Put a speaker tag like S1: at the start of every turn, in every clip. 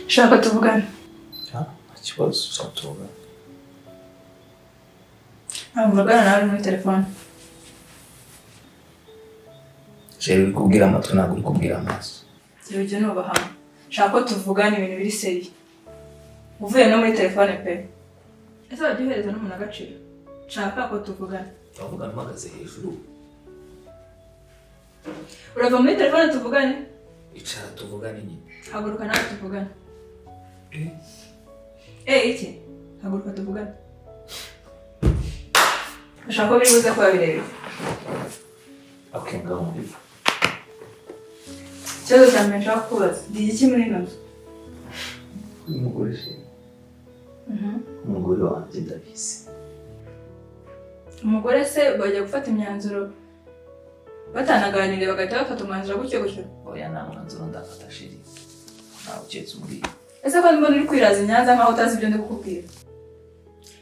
S1: Shaka tuvugana.
S2: Ikibazo ushaka tuvugana.
S1: Avugana nawe muri telefone.
S2: Jeri uri kubwira amatwi ntabwo uri kubwira amaso.
S1: Ibyo nubaha. Shaka tuvugana ibintu biri seri. Uvuye no muri telefone pe. Ese wagihereza n'umuntu agaciro. Shaka ko tuvugana.
S2: Tuvugana mpagaze hejuru.
S1: Urava muri telefone tuvugane?
S2: Icara tuvugane nyine.
S1: Haguruka nawe tuvugane. Iki? Haguruka tuvugane. Ushaka ko biri buze kuba bireba.
S2: Akenga muri.
S1: Ikibazo cya mbere nshaka kubaza, ndi iki muri ino nzu?
S2: Umugore se. Umugore wanjye ndabizi.
S1: Umugore se bajya gufata imyanzuro batanaganire bagahita bafata umwanzuro gutyo.
S2: Oya nta mwanzuro ndafata shiri. Ntawe uketse umuriye.
S1: Ese ko mbona uri kwiraza Nyanza nkaho utazi ibyo ndi kukubwira.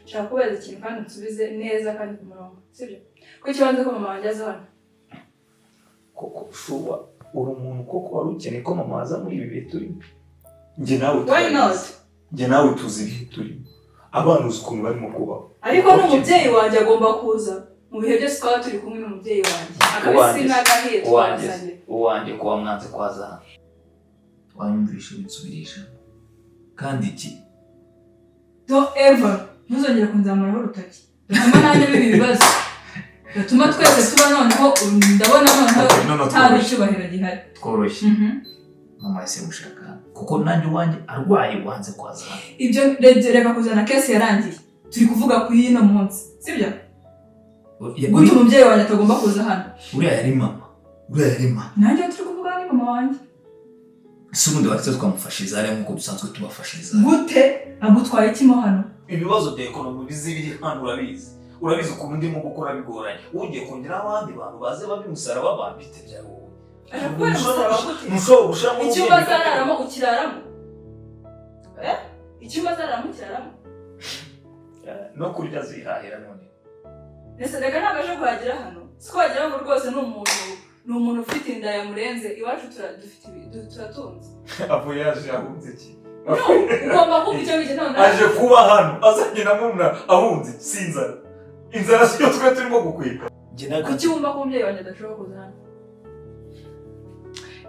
S1: Shaka kubaza ikintu kandi nsubize neza kandi ku murongo, sibyo? Ko ikibanza ko mama wanjye aza hano.
S2: Koko shuba uri umuntu koko wari ukeneye ko mama aza muri ibi bihe turimo. Njye nawe
S1: Why not?
S2: Njye nawe tuzi ibihe turimo. Abana uzi ukuntu barimo kubaho.
S1: Ariko n'umubyeyi wanjye agomba kuza. Mu bihe byose twaba turi kumwe n'umubyeyi wanjye. Akabisi n'agahiye twazanye.
S2: Uwanjye kuba mwanze kwaza hano. Wanyumvisha bisubirisha. Kandi iki?
S1: Don't ever ntuzongere kunzamuraho urutoki. Gatuma nanjye bibi bibazo. Gatuma twese tuba noneho ndabona noneho nta bicubahiro gihari.
S2: Tworoshye. Mama ese mushaka. Kuko nanjye wanjye arwaye wanze kwaza hano.
S1: Ibyo reka kuzana case yarangiye. Turi kuvuga ku yino munsi. Sibyo? Gutu umubyeyi wanjye atagomba kuza hano.
S2: Uriya yari mama.
S1: Nanjye turi kuvuga ni mama wanjye.
S2: Subundi watse twamufashiza ari nkuko dusanzwe tubafashiza.
S1: Gute agutwaye ikimo hano?
S2: Ibibazo bya ekonomi bizibiri hano urabizi. Urabizi ukuntu ndimo gukora bigoranye. Ugiye kongera abandi bantu baze babimusara babambite bya wowe.
S1: Arakwera musara bagute.
S2: Mushobora gushamo
S1: icyumba zararamo ukiraramo. Icyumba zararamo ukiraramo.
S2: No kurya zihahira none.
S1: Nese reka nagaje kuhagira hano. Siko wagira ngo rwose ni umuntu ufite inda ya murenze iwacu turatunze.
S2: Avuye yaje ahunze iki?
S1: No, ugomba kuba icyo bije none.
S2: Aje kuba hano azanye na mumna ahunze sinzara. Inzara siyo twe turimo gukwika.
S1: Kuki wumva ko umubyeyi wanjye adashobora kuza hano?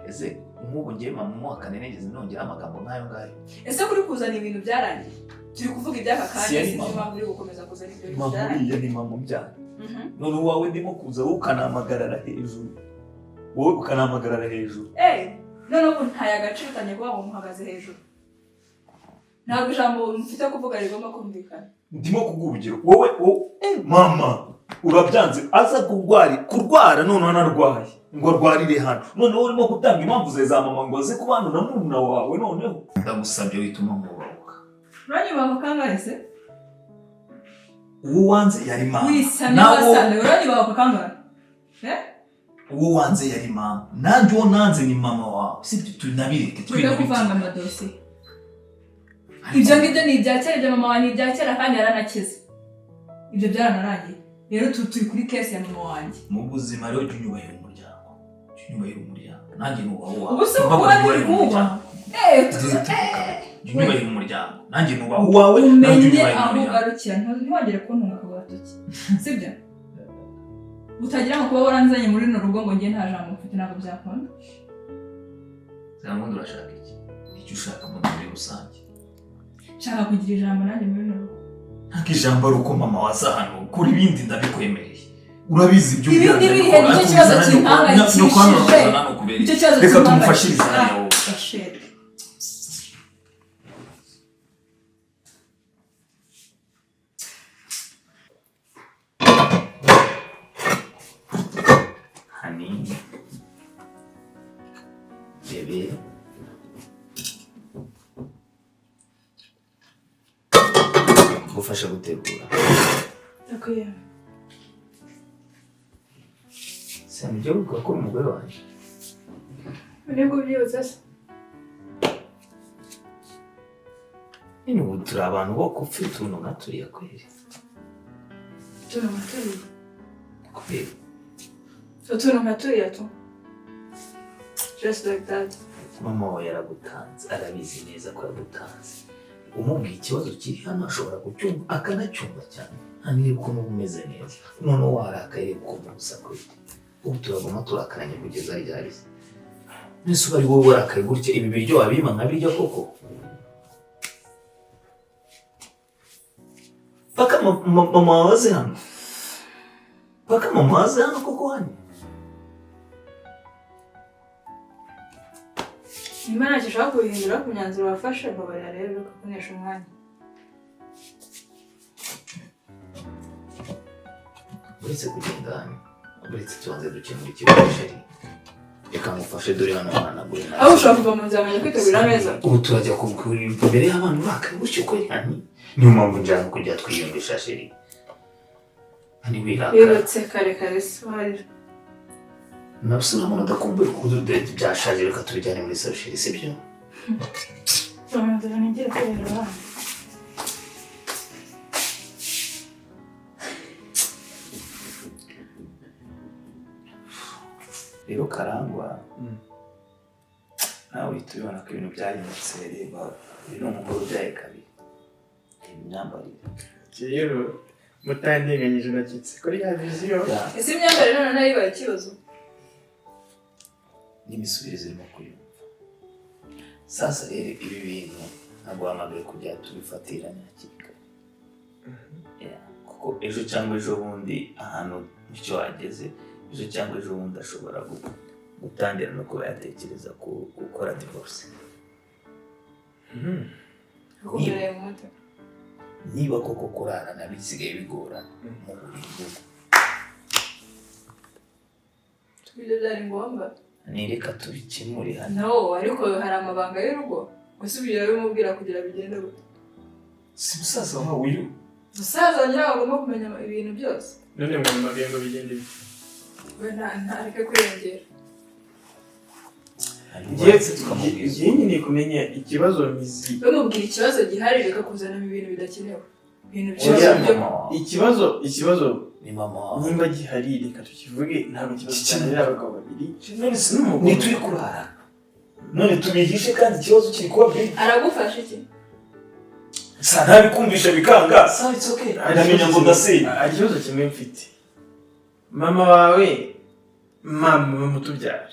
S2: Ese nk'ubu ngiye mama mu kanene ngeze nongera amagambo nk'ayo ngayo.
S1: Ese kuri kuzana ibintu byarangiye. Turi kuvuga ibyaka kandi sinzima muri gukomeza kuzana ibyo byarangiye.
S2: Mama ni mama mbyana. None wawe ndimo kuza ukanamagarara hejuru. Wowe ukanamagarara hejuru.
S1: None ubu ntaye agaciro kanye kuba ngo muhagaze hejuru. Ntabwo ijambo mfite kuvuga rigomba kumvikana.
S2: Ndimo kugurugiro. Wowe mama urabyanze aza kurwara none anarwaye. Ngo arwarire hano. None wowe urimo gutanga impamvu ze za mama ngo aze kubana na murumuna wawe noneho. Ndagusabye wituma mubaruka.
S1: Uranyubaho kangahe se?
S2: Uwo wanze yari mama.
S1: Wisamye wasande uranyubaho kangahe?
S2: Uwo wanze yari mama. Nanjye uwo nanze ni mama wawe. Sibyo tunabireke
S1: twine kuvanga amadosi. Ibyo ngibyo ni ibya kera, ibyo mama wanjye ni ibya kera kandi yaranakize. Ibyo byaranarangiye. Rero turi kuri case ya mama wanjye.
S2: Mu buzima rero cyunyubahira umuryango. Cyunyubahira umuryango. Nanjye nubaho wawe.
S1: Ubu se kuba uri kuba.
S2: Cyunyubahira umuryango. Nanjye nubaho wawe.
S1: Umenye aho ugarukira ntiwongere kuntunga ku gatoki. Sibyo? Utagira ngo kuba waranzanye muri no rugo ngo ngiye nta jambo mfite ntabwo byakunda.
S2: Zamundi urashaka iki? Icyo ushaka muri rusange.
S1: Shaka kugira ijambo nanjye muri no rugo.
S2: Ntabwo ijambo ari uko mama waza hano kuri ibindi ndabikwemereye. Urabizi ibyo
S1: ibindi birihe nicyo kibazo cy'impangayikishije. Icyo kibazo
S2: reka tumufashirize nawe. Bebe gufasha gutegura.
S1: Akwiye.
S2: Samije uko ko umugore wanjye.
S1: Nibwo byibuze se.
S2: Ubu turi abantu bo kupfa utuntu nka turiya kweri.
S1: Utuntu nka turiya?
S2: Kweri.
S1: Utuntu nka turiya tu? just like that.
S2: Mama wawe yaragutanze, arabizi neza ko yagutanze. Umubwiye ikibazo kiri hano ashobora kucyumva akanacyumva cyane. Niba ukuntu umeze neza noneho warakaye kumusa kwe ubu turaguma turakaranye kugeza ryari mbese uba ari wowe warakaye gutya ibi biryo wabima nkabirya koko paka mama waze hano koko hano
S1: Imana ishaka guhindura ku myanzuro wafashe babarira rero kukonesha umwanya
S2: uretse kugenda hano uretse tubanze dukemura ikibazo sheri reka ngufashe dore hano hanagure nawe
S1: aho ushaka kuva mu nzira amenya kwitegura neza
S2: ubu turajya kugurira imbere y'abantu bakaye gutyo ko yani niyo mpamvu njyana kujya twiyumvisha sheri ni wiraka
S1: birutse kare swari
S2: nabusura mu ndakumbuye kudude byashaje reka tubijyane muri salo sheri sibyo
S1: Tomandira nigire kureba
S2: rero karangwa nawe tubibona ko ibintu byahindutse reba bino umugore ubyaye kabiri imyambarire
S3: rero mutandenganyije nakitse kuri ya viziyo
S1: ese imyambarire none nayo ibaye ikibazo
S2: n'imisubirizo irimo kuyumva sasa rero ibi bintu ntabwo wamagaye kujya tubifatiranya hakiri kare kuko ejo cyangwa ejo bundi ahantu icyo wageze ejo cyangwa ejo bundi ashobora gutangira no kuba yatekereza gukora divorce niba koko kurarana bisigaye bigorana mu buriri
S1: ibyo byari ngombwa
S2: nireka tubikemure hano
S1: no ariko hari amabanga y'urugo usubira bimubwira kugira bigende gute
S2: si musaza wawe uyu
S1: musaza nyirawo agomba kumenya ibintu byose
S3: none mu magengo bigende bite
S1: we ntareke kwiyongera
S3: igihe nyine kumenya ikibazo mizi
S1: bamubwira ikibazo gihari reka kuzanamo ibintu bidakenewe ibintu
S3: ikibazo
S2: ni mama
S3: nimba gihari reka tukivuge ntabwo ikibazo cyane abagabo babiri
S2: nituri kurara none tubihishe kandi ikibazo kiri kuba big
S1: aragufasha iki
S2: sa ntabikumvisha bikanga sa it's okay ndamenya ngo ndasenya
S3: ikibazo kimwe mfite mama wawe mutubyara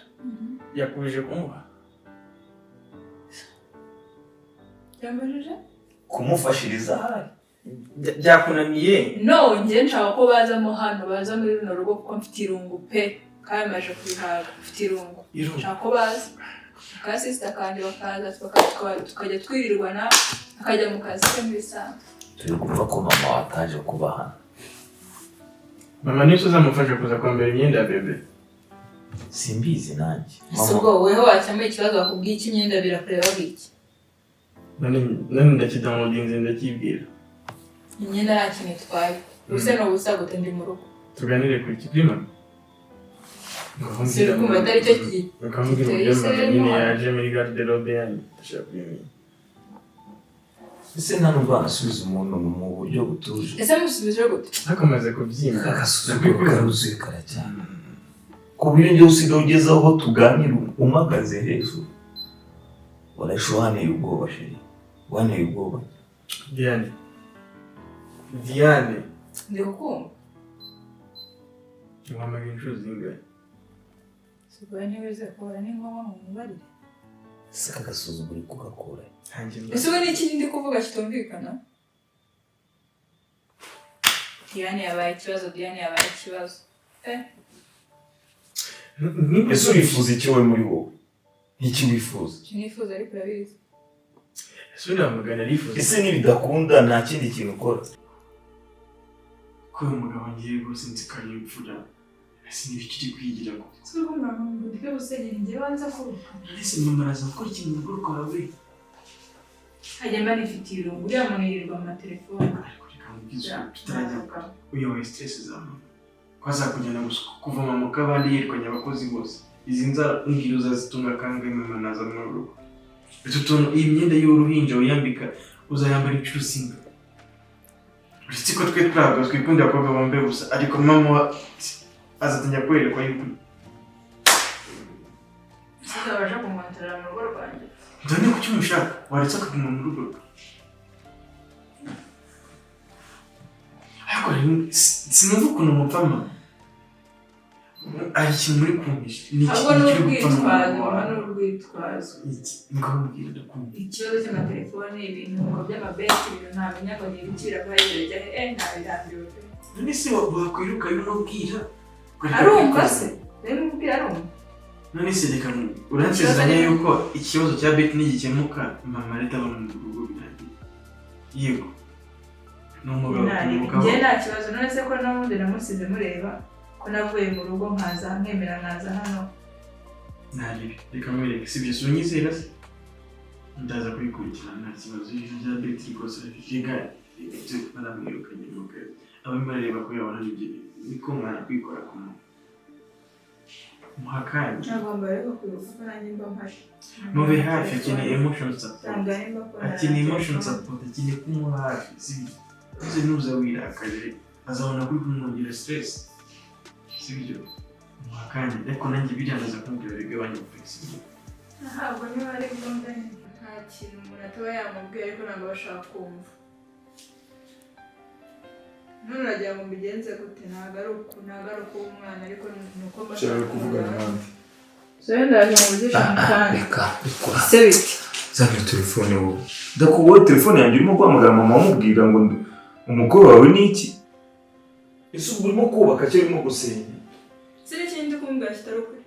S3: yakubije kumuha
S1: yambajije
S2: kumufashiriza hari
S3: byakunaniye
S1: no njye nshaka ko bazamo hano baza muri runo rugo kuko mfite irungu pe kandi maje kubihaga mfite irungu nshaka ko baza ka sister kandi bakaza tukajya twirirwana akajya mu kazi ke mbisanzwe
S2: turi kumva ko mama wataje kuba hano
S3: mama niyo uzamufasha kuza kwambara imyenda ya bebe
S2: simbizi nanjye
S1: ubwo weho wakemuye ikibazo bakubwiye iki imyenda birakureba biki
S3: none ndakidamodinze ndakibwira
S1: imyenda nta kintu itwaye ubuse n'ubusa gute ndi mu rugo
S3: tuganire ku kipima
S1: siri kumva atari cyo
S3: ukambwira uburyo mama nyine yaje muri garderobe yanyu ndashaka kubimenya
S2: ese nta nubwo wanasubiza umuntu mu buryo butuje
S1: ese musubije gute
S3: akamaze kubyimba
S2: agasuzuguro karuzuye karacyane ku buryo njye usigaye ugeze aho tuganira umagaze hejuru warashe uhaneye ubwoba sheri uhaneye ubwoba
S3: Diane
S1: ndi kukumva
S3: ntiwamagana inshuro zingahe
S1: sibura ntiweze kubara n'ingoma mu mubarire
S2: ese aka gasuzuguro kugakura
S1: ese ubu ni iki ndi kuvuga kitumvikana Diane yabaye ikibazo
S2: ese urifuza iki wowe muri wowe n'iki wifuza
S1: nifuza ariko urabizi
S3: ese uramugana arifuza
S2: ese nibidakunda nta kindi kintu ukora
S3: ko uyu mugabo ngiye rwose nzi ko ari imfura ese n'ibikiri kwigira ngo
S1: si uko mwana mubudike gusengera njyewe wanza kuruka
S3: ese mama araza gukora ikintu mu rugo rwawe
S1: hajya mba nifitiye irungu uriya muntu yirirwa mu matelefone
S3: ariko reka mubwize tutarajya uyoboye stress za mama ko azakujyana kuvoma mu kabandi yirwanya abakozi bose izi nzara mbwira uzazitunga kangahe mama naza mu rugo utu tuntu iyi myenda y'uruhinja wiyambika uzayambara inshuro singa uretse ko twe turaga twikundira abakobwa bambaye gusa ariko mama azatinya kwerekwa yuko
S1: Sinabasha kumwantarira mu rugo rwanjye.
S3: Dore kuki umushaka waretse akaguma mu rugo rwe. Ariko sinumva ukuntu umupfama ari ikintu muri kumvisha.
S1: Ahubwo n'urwitwazo.
S3: Nkamubwira ndakumva.
S1: Ikibazo cy'amatelefone ibintu ngo by'amabeti ibintu ntamenya ngo ni ibiciro bayirejya ntabirambiwe.
S3: None se wakwiruka y'umubwira?
S1: Arumva se? Rero umubwira arumva.
S3: None se reka uransezeranya yuko ikibazo cya beti nigikemuka mama leta aba mu rugo birangiye. Yego. N'umugabo.
S1: Njye nta kibazo none se ko n'ubundi namusize mureba ko navuye mu rugo nkaza nkemera nkaza hano.
S3: Naribi reka mwereke sibyo sunyizera se. Ndaza kubikurikirana nta kibazo bya beti rwose reka baramwirukanye mu kazi. Abamareba ko yabona niko mwana kwikora ku muntu. Muhakanye.
S1: Nagomba rero kwibuka nanjye mba mpari.
S3: Mube hafi akeneye emotion support. Akeneye emotion support akeneye kumuha hafi sibyo. Uze nuza wirakaje azabona kuri kumwongera stress. Sibyo. Muhakanye ariko nanjye birandaza kumubwira bigabanya flexibility.
S1: Ntabwo niba ari ngombwa nta kintu umuntu ataba yamubwira ariko ntabwo bashaka kumva. None uragira ngo mbigenze gute ntabwo ari uko umwana ariko nuko
S2: Nshaka kuvugana nande.
S1: Soya ndaje mu bugisha mukanya.
S2: Reka.
S1: Se biti.
S2: Zana telefone wowe. Ndakubona telefone yanjye urimo guhamagara mama wamubwira ngo umukoro wawe ni iki? Ese ubwo urimo kubaka cyangwa urimo gusenya?
S1: Sire kindi kumbwira kitari ukuri.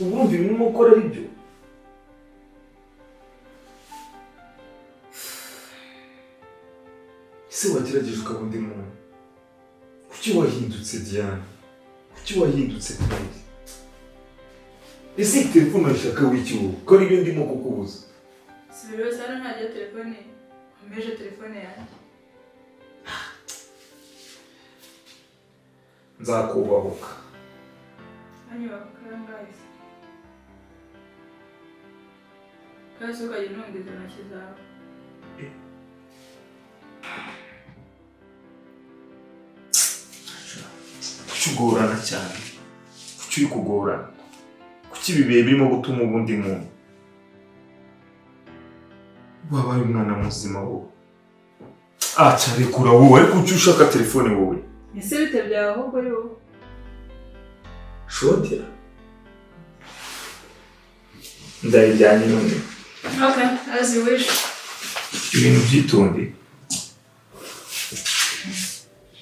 S2: Ubu mbi urimo gukora ari byo. Ese wagerageje ukaba undi muntu? Kuki wahindutse Diane? Kuki wahindutse Diane? Ese iyi telefone urashaka w'iki wowe? Ko ari byo ndimo kukubuza.
S1: Si buri wese hano ntajya telefone nkomeje telefone yanjye.
S2: Nzakubahuka.
S1: Anyubahuka kangahe? Kandi ukajya untungiza intoki zawe.
S2: Kuki ugorana cyane? Kuki uri kugorana? Kuki ibi bihe birimo gutuma ubundi muntu? Wabaye umwana muzima wowe. Cyarekura wowe ariko uki ushaka telefone wowe?
S1: Ese bite byawe ahubwo ari wowe?
S2: Shodera. Ndayijyanye none.
S1: Okay, as you wish.
S2: Ibintu byitonde.